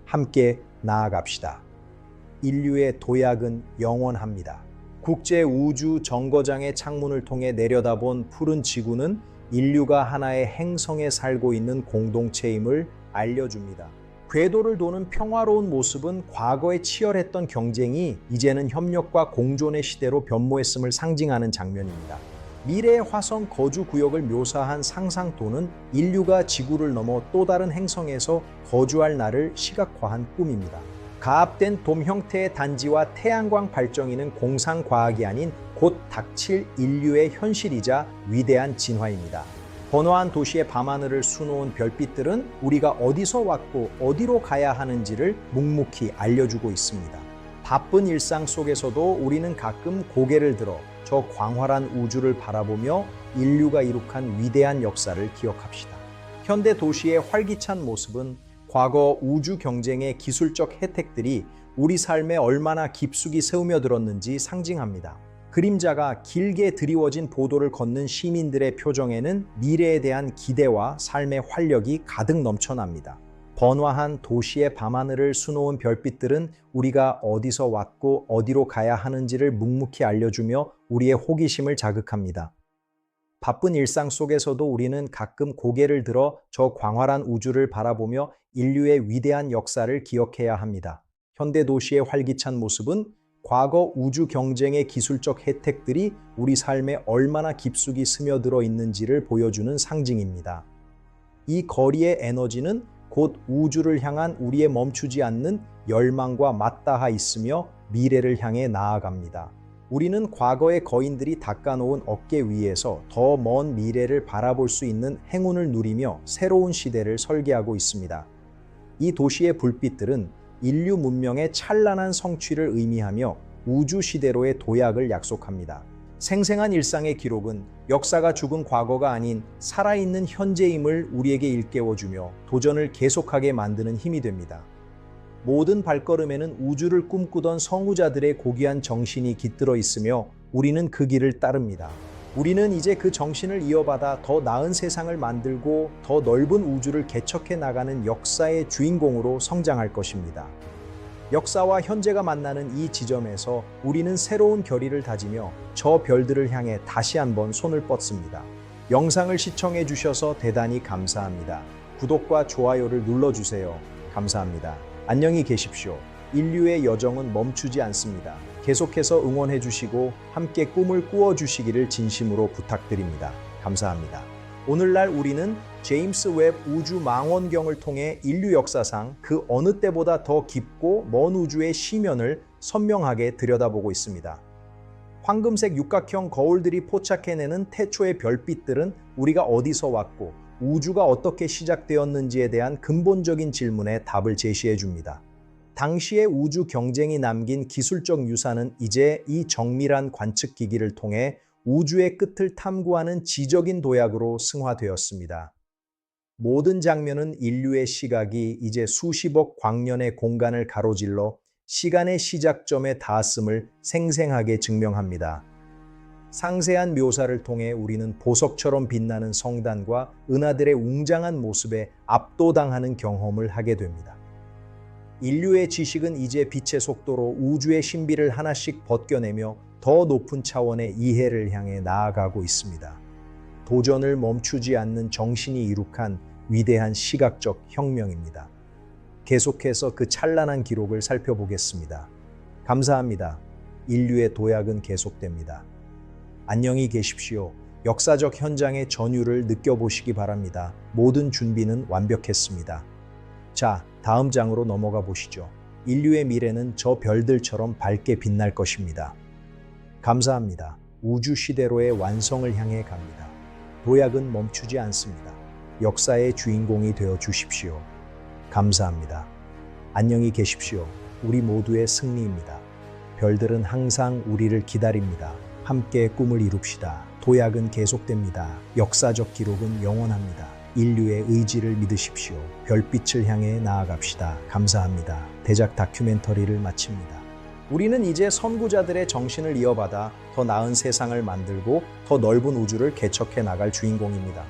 함께 나아갑시다. 인류의 도약은 영원합니다. 국제우주정거장의 창문을 통해 내려다본 푸른 지구는 인류가 하나의 행성에 살고 있는 공동체임을 알려줍니다. 궤도를 도는 평화로운 모습은 과거에 치열했던 경쟁이 이제는 협력과 공존의 시대로 변모했음을 상징하는 장면입니다. 미래의 화성 거주 구역을 묘사한 상상도는 인류가 지구를 넘어 또 다른 행성에서 거주할 날을 시각화한 꿈입니다. 가압된 돔 형태의 단지와 태양광 발정이는 공상과학이 아닌 곧 닥칠 인류의 현실이자 위대한 진화입니다. 번화한 도시의 밤하늘을 수놓은 별빛들은 우리가 어디서 왔고 어디로 가야 하는지를 묵묵히 알려주고 있습니다. 바쁜 일상 속에서도 우리는 가끔 고개를 들어 저 광활한 우주를 바라보며 인류가 이룩한 위대한 역사를 기억합시다. 현대 도시의 활기찬 모습은 과거 우주 경쟁의 기술적 혜택들이 우리 삶에 얼마나 깊숙이 스며들었는지 상징합니다. 그림자가 길게 드리워진 보도를 걷는 시민들의 표정에는 미래에 대한 기대와 삶의 활력이 가득 넘쳐납니다. 번화한 도시의 밤하늘을 수놓은 별빛들은 우리가 어디서 왔고 어디로 가야 하는지를 묵묵히 알려주며 우리의 호기심을 자극합니다. 바쁜 일상 속에서도 우리는 가끔 고개를 들어 저 광활한 우주를 바라보며 인류의 위대한 역사를 기억해야 합니다. 현대 도시의 활기찬 모습은 과거 우주 경쟁의 기술적 혜택들이 우리 삶에 얼마나 깊숙이 스며들어 있는지를 보여주는 상징입니다. 이 거리의 에너지는 곧 우주를 향한 우리의 멈추지 않는 열망과 맞닿아 있으며 미래를 향해 나아갑니다. 우리는 과거의 거인들이 닦아놓은 어깨 위에서 더 먼 미래를 바라볼 수 있는 행운을 누리며 새로운 시대를 설계하고 있습니다. 이 도시의 불빛들은 인류 문명의 찬란한 성취를 의미하며 우주 시대로의 도약을 약속합니다. 생생한 일상의 기록은 역사가 죽은 과거가 아닌 살아있는 현재임을 우리에게 일깨워주며 도전을 계속하게 만드는 힘이 됩니다. 모든 발걸음에는 우주를 꿈꾸던 성우자들의 고귀한 정신이 깃들어 있으며 우리는 그 길을 따릅니다. 우리는 이제 그 정신을 이어받아 더 나은 세상을 만들고 더 넓은 우주를 개척해 나가는 역사의 주인공으로 성장할 것입니다. 역사와 현재가 만나는 이 지점에서 우리는 새로운 결의를 다지며 저 별들을 향해 다시 한번 손을 뻗습니다. 영상을 시청해 주셔서 대단히 감사합니다. 구독과 좋아요를 눌러주세요. 감사합니다. 안녕히 계십시오. 인류의 여정은 멈추지 않습니다. 계속해서 응원해 주시고 함께 꿈을 꾸어 주시기를 진심으로 부탁드립니다. 감사합니다. 오늘날 우리는 제임스 웹 우주 망원경을 통해 인류 역사상 그 어느 때보다 더 깊고 먼 우주의 시면을 선명하게 들여다보고 있습니다. 황금색 육각형 거울들이 포착해내는 태초의 별빛들은 우리가 어디서 왔고 우주가 어떻게 시작되었는지에 대한 근본적인 질문에 답을 제시해 줍니다. 당시의 우주 경쟁이 남긴 기술적 유산은 이제 이 정밀한 관측기기를 통해 우주의 끝을 탐구하는 지적인 도약으로 승화되었습니다. 모든 장면은 인류의 시각이 이제 수십억 광년의 공간을 가로질러 시간의 시작점에 닿았음을 생생하게 증명합니다. 상세한 묘사를 통해 우리는 보석처럼 빛나는 성단과 은하들의 웅장한 모습에 압도당하는 경험을 하게 됩니다. 인류의 지식은 이제 빛의 속도로 우주의 신비를 하나씩 벗겨내며 더 높은 차원의 이해를 향해 나아가고 있습니다. 도전을 멈추지 않는 정신이 이룩한 위대한 시각적 혁명입니다. 계속해서 그 찬란한 기록을 살펴보겠습니다. 감사합니다. 인류의 도약은 계속됩니다. 안녕히 계십시오. 역사적 현장의 전율을 느껴보시기 바랍니다. 모든 준비는 완벽했습니다. 자, 다음 장으로 넘어가 보시죠. 인류의 미래는 저 별들처럼 밝게 빛날 것입니다. 감사합니다. 우주 시대로의 완성을 향해 갑니다. 도약은 멈추지 않습니다. 역사의 주인공이 되어 주십시오. 감사합니다. 안녕히 계십시오. 우리 모두의 승리입니다. 별들은 항상 우리를 기다립니다. 함께 꿈을 이룹시다. 도약은 계속됩니다. 역사적 기록은 영원합니다. 인류의 의지를 믿으십시오. 별빛을 향해 나아갑시다. 감사합니다. 대작 다큐멘터리를 마칩니다. 우리는 이제 선구자들의 정신을 이어받아 더 나은 세상을 만들고 더 넓은 우주를 개척해 나갈 주인공입니다.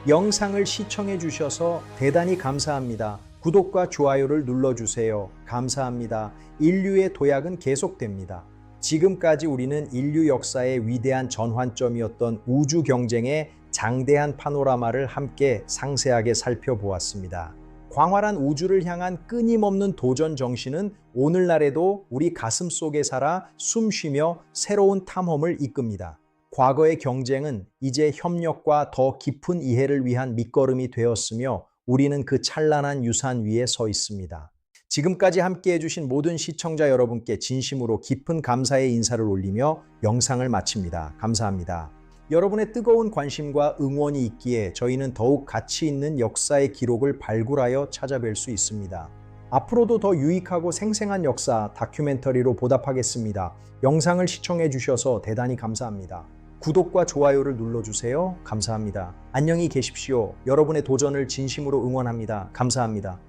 영상을 시청해 주셔서 대단히 감사합니다. 구독과 좋아요를 눌러주세요. 감사합니다. 인류의 도약은 계속됩니다. 지금까지 우리는 인류 역사의 위대한 전환점이었던 우주 경쟁의 장대한 파노라마를 함께 상세하게 살펴보았습니다. 광활한 우주를 향한 끊임없는 도전 정신은 오늘날에도 우리 가슴 속에 살아 숨쉬며 새로운 탐험을 이끕니다. 과거의 경쟁은 이제 협력과 더 깊은 이해를 위한 밑거름이 되었으며 우리는 그 찬란한 유산 위에 서 있습니다. 지금까지 함께 해주신 모든 시청자 여러분께 진심으로 깊은 감사의 인사를 올리며 영상을 마칩니다. 감사합니다. 여러분의 뜨거운 관심과 응원이 있기에 저희는 더욱 가치 있는 역사의 기록을 발굴하여 찾아뵐 수 있습니다. 앞으로도 더 유익하고 생생한 역사 다큐멘터리로 보답하겠습니다. 영상을 시청해 주셔서 대단히 감사합니다. 구독과 좋아요를 눌러주세요. 감사합니다. 안녕히 계십시오. 여러분의 도전을 진심으로 응원합니다. 감사합니다.